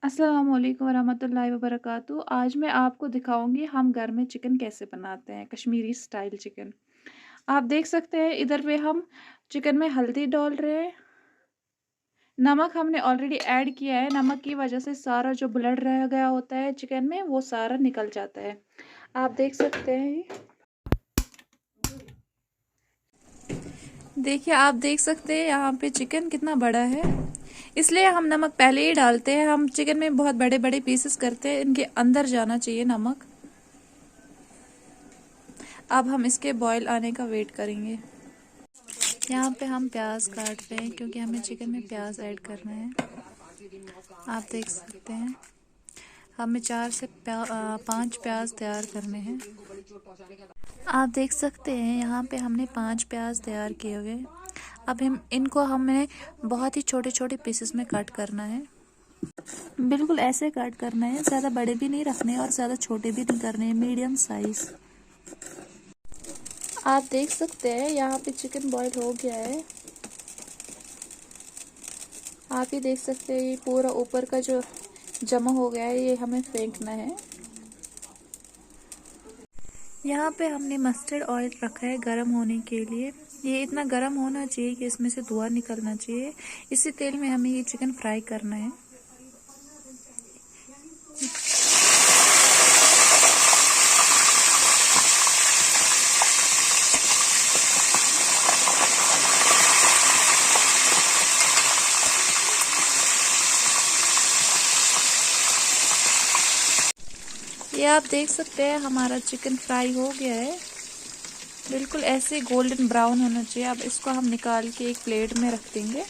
अस्सलाम वालेकुम वरहमतुल्लाहि वबरकातुहू। आज मैं आपको दिखाऊंगी हम घर में चिकन कैसे बनाते हैं, कश्मीरी स्टाइल चिकन। आप देख सकते हैं इधर पे हम चिकन में हल्दी डाल रहे हैं। नमक हमने ऑलरेडी ऐड किया है। नमक की वजह से सारा जो ब्लड रह गया होता है चिकन में वो सारा निकल जाता है। आप देख सकते हैं, देखिए आप देख सकते हैं यहाँ पे चिकन कितना बड़ा है, इसलिए हम नमक पहले ही डालते हैं। हम चिकन में बहुत बड़े बड़े पीसेस करते हैं, इनके अंदर जाना चाहिए नमक। अब हम इसके बॉईल आने का वेट करेंगे। यहाँ पे हम प्याज काट रहे हैं क्योंकि हमें चिकन में प्याज ऐड करना है। आप देख सकते हैं हमें 4 से 5 प्याज तैयार करने हैं। आप देख सकते हैं यहाँ पे हमने 5 प्याज तैयार किए हुए। अब हमें बहुत ही छोटे छोटे पीसेस में कट करना है। बिल्कुल ऐसे कट करना है, ज़्यादा बड़े भी नहीं रखने और ज़्यादा छोटे भी नहीं करने, मीडियम साइज। आप देख सकते हैं यहाँ पे चिकन बॉईल हो गया है। आप ही देख सकते हैं ये पूरा ऊपर का जो जमा हो गया है ये हमें फेंकना है। यहाँ पे हमने मस्टर्ड ऑयल रखा है गरम होने के लिए। ये इतना गरम होना चाहिए कि इसमें से धुआं निकलना चाहिए। इसी तेल में हमें ये चिकन फ्राई करना है। ये आप देख सकते हैं हमारा चिकन फ्राई हो गया है। बिल्कुल ऐसे गोल्डन ब्राउन होना चाहिए। अब इसको हम निकाल के एक प्लेट में रख देंगे।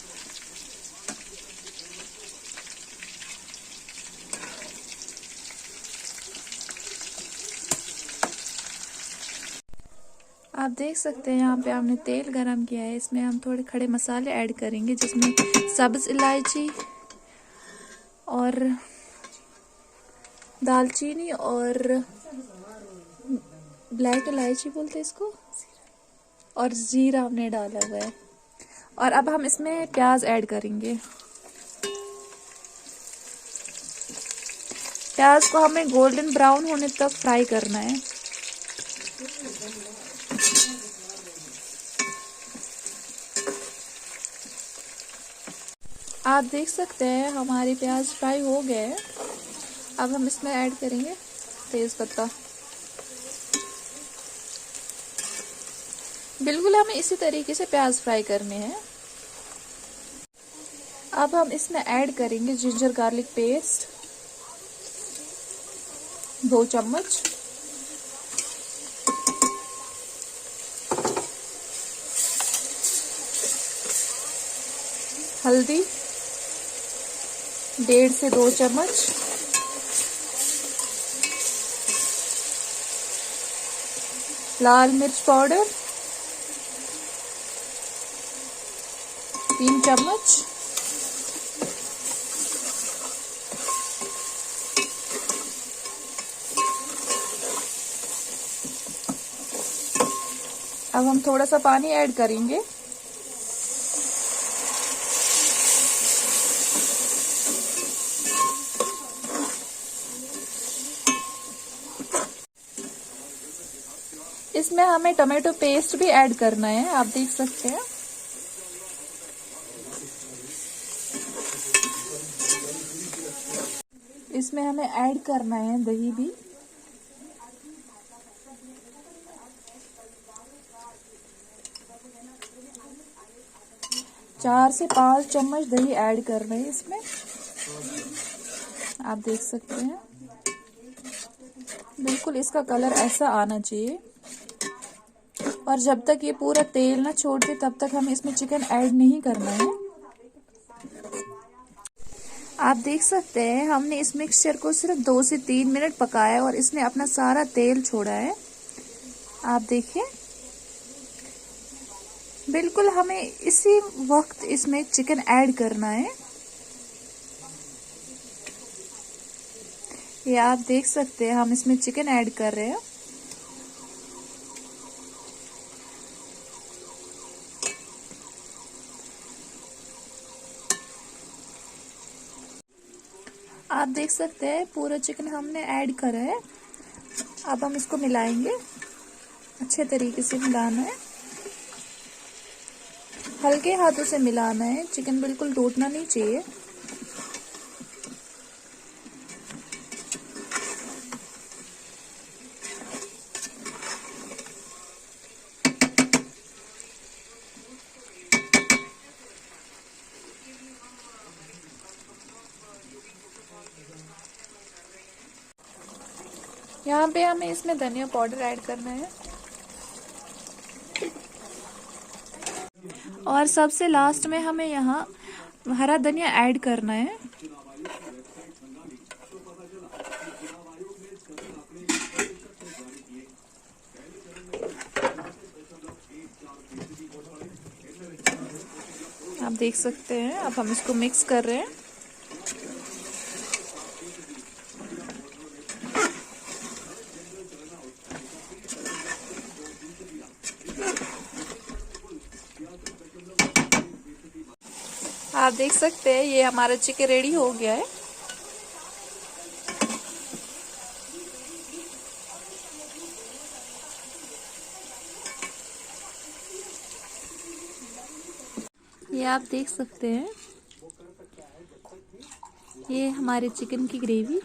आप देख सकते हैं यहाँ पे हमने तेल गरम किया है। इसमें हम थोड़े खड़े मसाले ऐड करेंगे, जिसमें सब्ज इलायची और दालचीनी और ब्लैक इलायची बोलते हैं इसको, और जीरा हमने डाला हुआ है। और अब हम इसमें प्याज ऐड करेंगे। प्याज को हमें गोल्डन ब्राउन होने तक फ्राई करना है। आप देख सकते हैं हमारे प्याज फ्राई हो गए हैं। अब हम इसमें ऐड करेंगे तेज पत्ता। बिल्कुल हमें इसी तरीके से प्याज फ्राई करने हैं। अब हम इसमें ऐड करेंगे जिंजर गार्लिक पेस्ट 2 चम्मच, हल्दी 1.5 से 2 चम्मच, लाल मिर्च पाउडर 3 चम्मच, अब हम थोड़ा सा पानी ऐड करेंगे। इसमें हमें टोमेटो पेस्ट भी ऐड करना है। आप देख सकते हैं इसमें हमें ऐड करना है दही भी। चार से 5 चम्मच दही ऐड कर रहे हैं इसमें। आप देख सकते हैं बिल्कुल इसका कलर ऐसा आना चाहिए। और जब तक ये पूरा तेल ना छोड़ दे तब तक हमें इसमें चिकन ऐड नहीं करना है। आप देख सकते हैं हमने इस मिक्सचर को सिर्फ 2 से 3 मिनट पकाया और इसने अपना सारा तेल छोड़ा है। आप देखिए बिल्कुल हमें इसी वक्त इसमें चिकन ऐड करना है। ये आप देख सकते हैं हम इसमें चिकन ऐड कर रहे हैं। आप देख सकते हैं पूरा चिकन हमने ऐड करा है। अब हम इसको मिलाएंगे, अच्छे तरीके से मिलाना है, हल्के हाथों से मिलाना है, चिकन बिल्कुल टूटना नहीं चाहिए। यहाँ पे हमें इसमें धनिया पाउडर ऐड करना है और सबसे लास्ट में हमें यहाँ हरा धनिया ऐड करना है। आप देख सकते हैं, अब हम इसको मिक्स कर रहे हैं। आप देख सकते हैं ये हमारा चिकन रेडी हो गया है। ये आप देख सकते हैं, ये हमारे चिकन की ग्रेवी